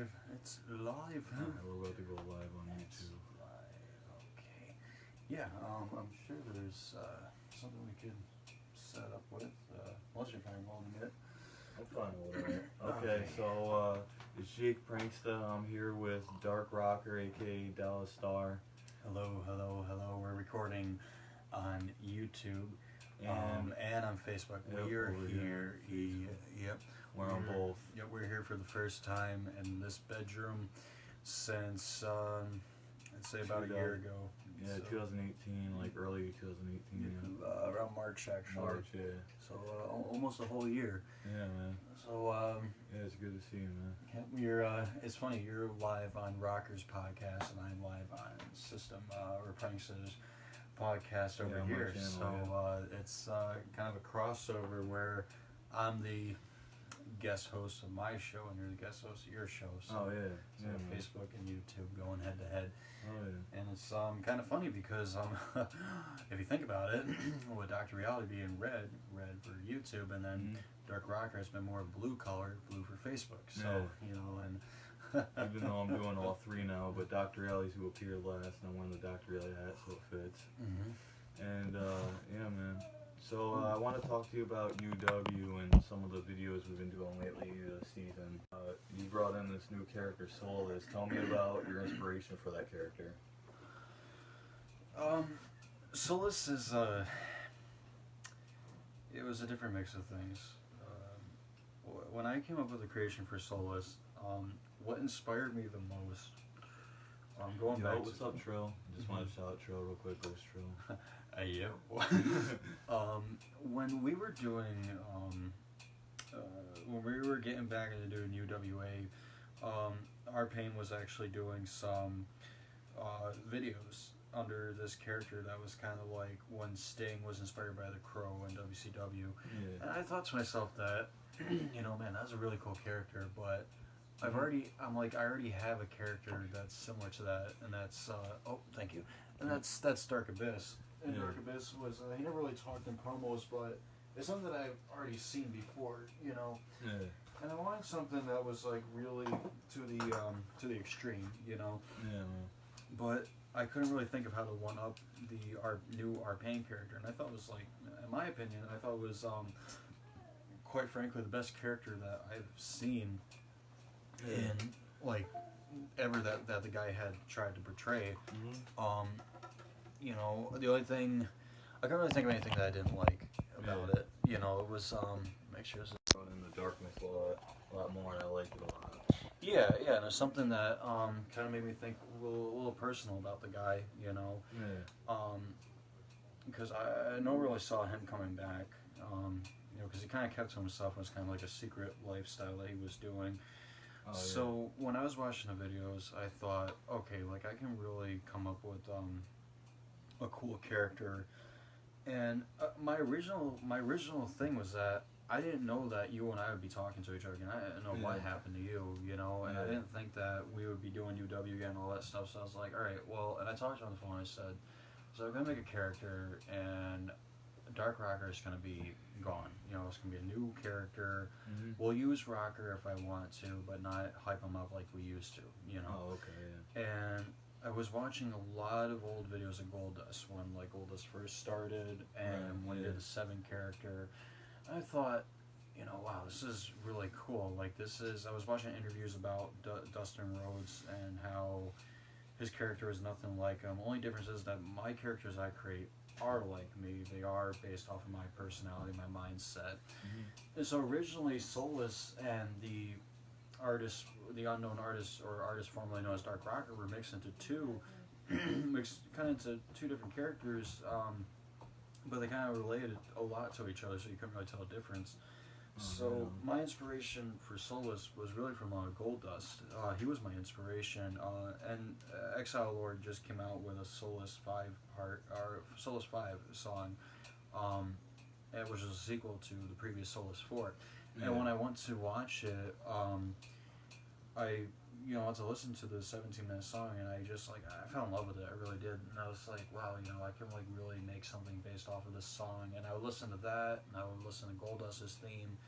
live. It's live. We're about to go live on YouTube. Live. Okay. Yeah. I'm sure there's something we could set up with. Unless you're kind of holding it. I'm fine with it. Okay, so it's Jake Pranksta. I'm here with Dark Rocker, aka Dallas Star. Hello, hello, hello. We're recording on YouTube and on Facebook. Yep, We're over here. Yep. We're on both. Yep, we're here for the first time in this bedroom since I'd say about a year ago. Yeah, so, 2018, like early 2018. Around March, actually. March, yeah. So almost a whole year. Yeah, man. So yeah, it's good to see you, man. You're it's funny. You're live on Rocker's podcast, and I'm live on System or Prankster's podcast over here. So it's kind of a crossover where I'm the guest host of my show and you're the guest host of your show. So, yeah, Facebook and YouTube going head to head. Oh yeah. And it's kind of funny because if you think about it, with Dr. Reality being red for YouTube, and then Dark Rocker has been more blue color, blue for Facebook. So you know, and even though I'm doing all three now, but Dr. Reality's who appeared last, and I'm wearing the Dr. Reality hat, so it fits. And yeah, man. So I want to talk to you about UW and some of the videos we've been doing lately this season. You brought in this new character, Solus. Tell me about your inspiration for that character. Solus is it was a different mix of things. When I came up with the creation for Solus, what inspired me the most? Going back. What's up, Trill? Just want to shout out Trill real quick. Where's Trill? When we were doing, when we were getting back into doing UWA, our pain was actually doing some videos under this character that was kind of like when Sting was inspired by the Crow in WCW. Yeah. And I thought to myself that, you know, man, that's a really cool character, but I already have a character that's similar to that, and that's thank you, and that's Dark Abyss. And Dark Abyss was he never really talked in promos, but it's something that I've already seen before, you know. Yeah. And I wanted something that was like really to the extreme, you know. Yeah. But I couldn't really think of how to one up our new Arpain character, and I thought it was like, in my opinion, I thought it was quite frankly the best character that I've seen in like ever that the guy had tried to portray. You know, the only thing I can't really think of anything that I didn't like about it. You know, it was make sure this is going in the darkness a lot more, and I liked it a lot. Yeah, and there's something that kind of made me think a little personal about the guy. You know, because I never really saw him coming back. You know, because he kind of kept to himself. It was kind of like a secret lifestyle that he was doing. So when I was watching the videos, I thought, okay, like I can really come up with a cool character. And my original thing was that I didn't know that you and I would be talking to each other again. I didn't know what happened to you, you know, and I didn't think that we would be doing UW again and all that stuff. So I was like, all right, well, and I talked to him on the phone. I said, so I'm gonna make a character, and Dark Rocker is gonna be gone. You know, it's gonna be a new character. We'll use Rocker if I want to, but not hype him up like we used to. You know. Oh, okay. And I was watching a lot of old videos of Goldust when like Goldust first started, and when he did the 7 character. I thought, you know, wow, this is really cool. Like I was watching interviews about Dustin Rhodes and how his character is nothing like him. Only difference is that my characters I create are like me. They are based off of my personality, my mindset. And so originally Solus and the unknown artist or artist formerly known as Dark Rocker were mixed into two different characters, but they kind of related a lot to each other, so you couldn't really tell a difference. So my inspiration for Solus was really from Goldust. He was my inspiration, and Exile Lord just came out with a Solus 5 song, which is a sequel to the previous Solus 4. And when I went to watch it, I went to listen to the 17-minute song, and I fell in love with it. I really did, and I was like, wow, you know, I can like really make something based off of this song. And I would listen to that, and I would listen to Goldust's theme.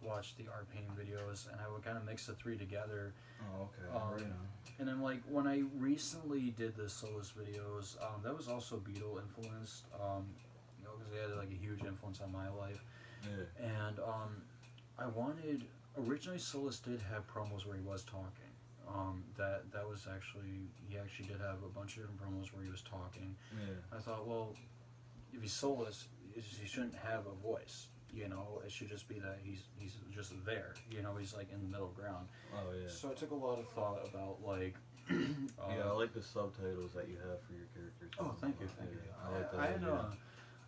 watch the art painting videos, and I would kind of mix the three together. Oh, okay. Right on. And then like when I recently did the Solus videos, that was also Beetle influenced, you know, because they had like a huge influence on my life. Yeah. And I wanted, originally Solus did have promos where he was talking. That was actually, he actually did have a bunch of different promos where he was talking. Yeah. I thought, well, if he's Solus, he shouldn't have a voice. You know, it should just be that he's just there. You know, he's like in the middle ground. Oh yeah. So I took a lot of thought about like. Yeah, I like the subtitles that you have for your characters. Oh, thank you. I like that.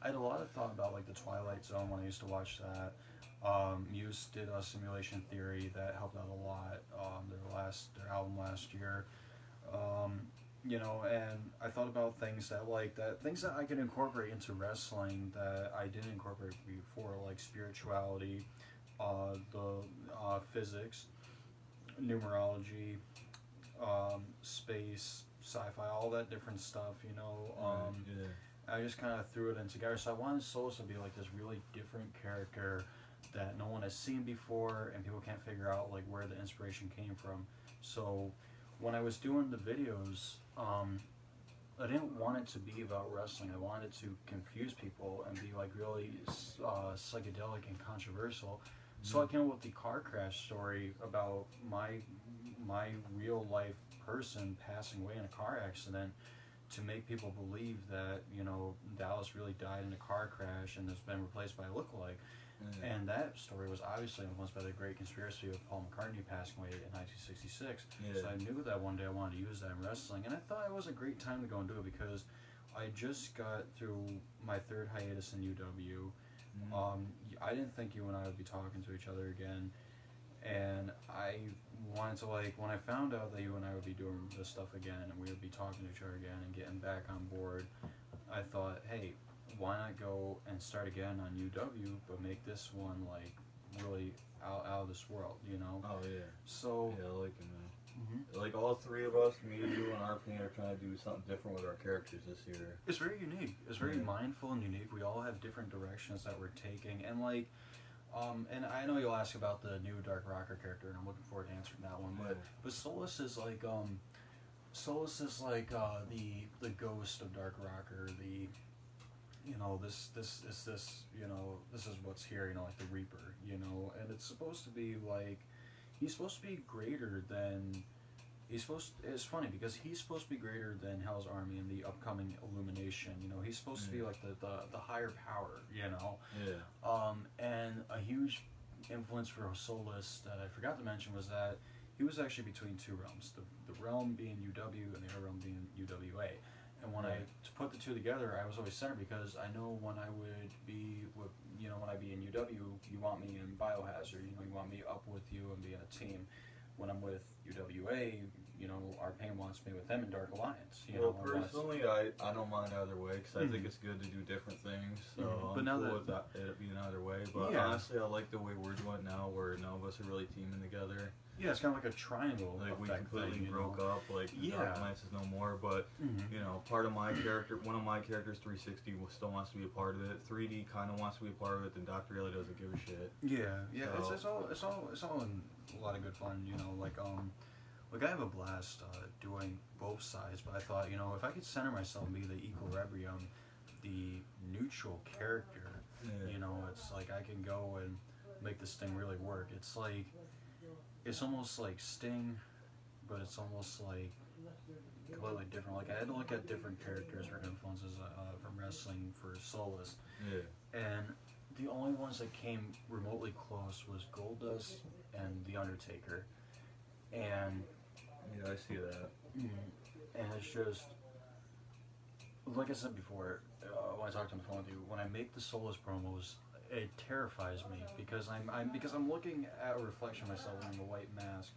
I had a lot of thought about like the Twilight Zone when I used to watch that. Muse did a Simulation Theory that helped out a lot. Their album last year. You know, and I thought about things that I could incorporate into wrestling that I didn't incorporate before, like spirituality, the physics, numerology, space, sci-fi, all that different stuff. You know, yeah. I just kind of threw it in together. So I wanted Solus to be like this really different character that no one has seen before, and people can't figure out like where the inspiration came from. So when I was doing the videos, I didn't want it to be about wrestling. I wanted to confuse people and be like really psychedelic and controversial. So I came up with the car crash story about my real life person passing away in a car accident, to make people believe that, you know, Dallas really died in a car crash and has been replaced by a lookalike. And that story was obviously influenced by the great conspiracy of Paul McCartney passing away in 1966. Yeah. So I knew that one day I wanted to use that in wrestling, and I thought it was a great time to go and do it because I just got through my third hiatus in UW. I didn't think you and I would be talking to each other again, and I wanted to, like, when I found out that you and I would be doing this stuff again and we would be talking to each other again and getting back on board, I thought, hey, why not go and start again on UW, but make this one like really out of this world, you know? Oh yeah. So yeah, I like it, man. Like all three of us, me, you, and RP, are trying to do something different with our characters this year. It's very unique. It's very mindful and unique. We all have different directions that we're taking, and like, and I know you'll ask about the new Dark Rocker character, and I'm looking forward to answering that one. But Solus is like the ghost of Dark Rocker, the, you know, this you know, this is what's here, you know, like the Reaper, you know, and it's supposed to be like, he's supposed to be greater than, it's funny because he's supposed to be greater than Hell's Army in the upcoming Illumination, you know, he's supposed to be like the higher power, you know. And a huge influence for Solus that I forgot to mention was that he was actually between two realms, the realm being UW and the other realm being UWA. And when I put the two together, I was always centered because I know when I would be with, you know, when I be in UW, you want me in Biohazard, you know, you want me up with you and be in a team. When I'm with UWA, you know, our pain wants me with them in Dark Alliance. You know, personally, I don't mind either way because I think it's good to do different things. So I'm cool with it being either way. But honestly, I like the way we're doing it now, where none of us are really teaming together. Yeah, it's kind of like a triangle. Like we completely broke up. Like Dark Alliance is no more. But you know, part of my character, one of my characters, 360, still wants to be a part of it. 3D kind of wants to be a part of it. Then Doctor really doesn't give a shit. Yeah. So, it's all in a lot of good fun. You know, like I have a blast doing both sides. But I thought, you know, if I could center myself and be the equilibrium, the neutral character, you know, it's like I can go and make this thing really work. It's like, it's almost like Sting, but it's almost like completely different. Like I had to look at different characters or influences from wrestling for Solus, and the only ones that came remotely close was Goldust and The Undertaker, and yeah, I see that. And it's just, like I said before, when I talked on the phone with you, when I make the Solus promos, it terrifies me because I'm looking at a reflection of myself in the white mask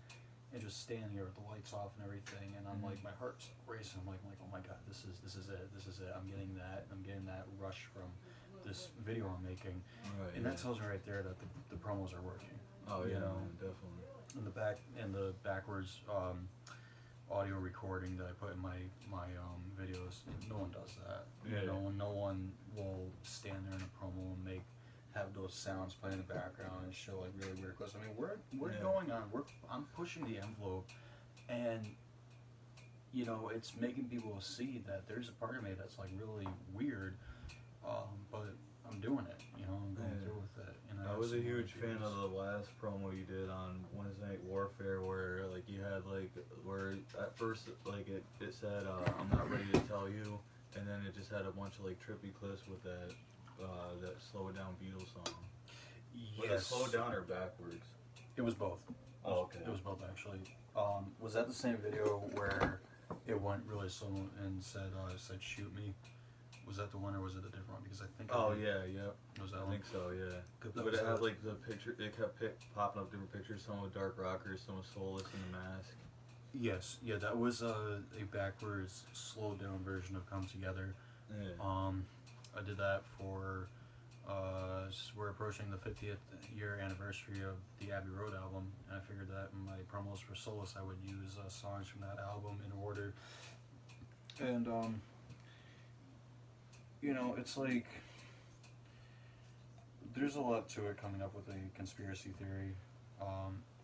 and just standing here with the lights off and everything, and I'm like, my heart's racing. I'm like, oh my god, this is it. I'm getting that rush from this video I'm making, and that tells me right there that the promos are working. Oh yeah, you know? definitely. In the backwards audio recording that I put in my videos, no one does that. No one will stand there in a promo and have those sounds playing in the background and show like really weird clips. I mean, we're Yeah. going on. I'm pushing the envelope, and you know, it's making people see that there's a part of me that's like really weird, but I'm doing it. You know, I'm going through with it. And I was a huge fan of the last promo you did on Wednesday Night Warfare, where like you had like where at first like it said I'm not ready to tell you, and then it just had a bunch of like trippy clips with that Slow It Down Beatles song. Was it slow down or backwards? It was both. Oh, okay. It was both actually. Was that the same video where it went really slow and said shoot me? Was that the one or was it a different one? Because I think. Yeah. Was that I one? think so, yeah. That But was it had it. like the picture. It kept popping up different pictures. Some with Dark Rockers, some with Soulless in the Mask. Yes, yeah, that was a backwards, slowed down version of Come Together. Yeah. I did that for. We're approaching the 50th year anniversary of the Abbey Road album, and I figured that in my promos for Solace I would use songs from that album in order. And you know, it's like there's a lot to it coming up with a conspiracy theory.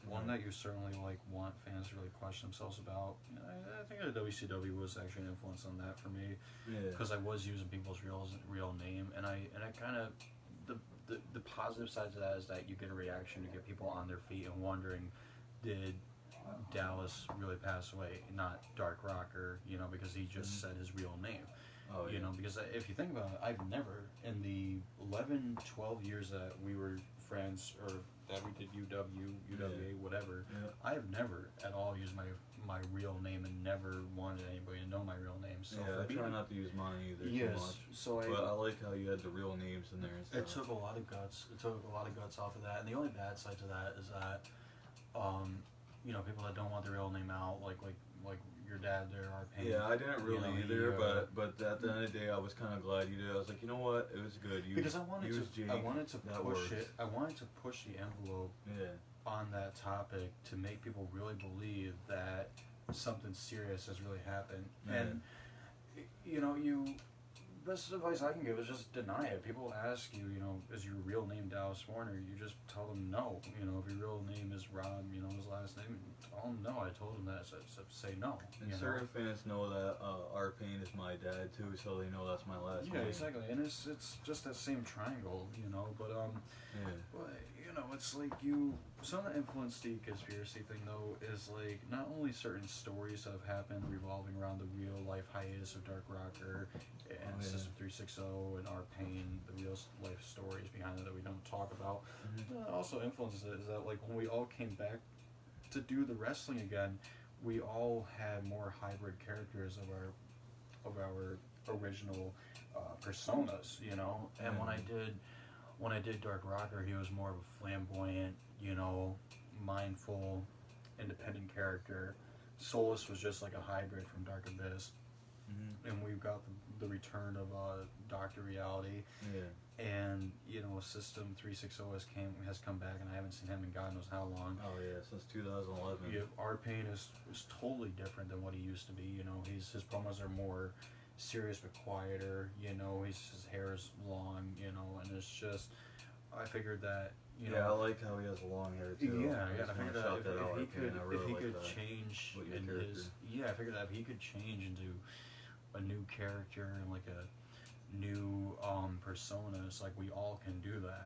One that you certainly like want fans to really question themselves about. I think the WCW was actually an influence on that for me, because I was using people's real name, and I kind of the positive side to that is that you get a reaction to get people on their feet and wondering, did Dallas really pass away? Not Dark Rocker, you know, because he just said his real name. Oh, you know, because if you think about it, I've never, in the 11, 12 years that we were friends, or that we did UWA, whatever, I have never at all used my real name and never wanted anybody to know my real name. So I try not to use mine either too much. So but I like how you had the real names in there and stuff. It took a lot of guts. It took a lot of guts off of that. And the only bad side to that is that, you know, people that don't want their real name out, like your dad there, our pain. Yeah, I didn't really you know, either, but at the end of the day, I was kind of glad you did. I was like, you know what, it was good. Because I wanted to push it. I wanted to push the envelope on that topic to make people really believe that something serious has really happened. And you know, best advice I can give is just deny it. People ask you, you know, is your real name Dallas Warner? You just tell them no. You know, if your real name is Rob, you know, his last name, tell them no. I told them that, so say no. And certain fans know that our pain is my dad too, so they know that's my last name. Yeah, exactly. And it's just that same triangle, you know. But but, you know, it's like something that influenced the conspiracy thing though is like not only certain stories that have happened revolving around the real life hiatus of Dark Rocker and System 360 and our pain, the real life stories behind it that we don't talk about. Also influences it is that like when we all came back to do the wrestling again, we all had more hybrid characters of our original personas, you know. And when I did Dark Rocker, he was more of a flamboyant, you know, mindful, independent character. Solus was just like a hybrid from Dark Abyss. And we've got the return of Dr. Reality. And, you know, System 360 has come back, and I haven't seen him in God knows how long. Oh, yeah, since 2011. Yeah, our pain is totally different than what he used to be. You know, his promos are more serious but quieter. You know, his hair is long, you know, and it's just, I figured that, you know. Yeah, I like how he has long hair too. Yeah, I figured that if he could change in his, I figured that if he could change into a new character and like a new persona, it's like we all can do that,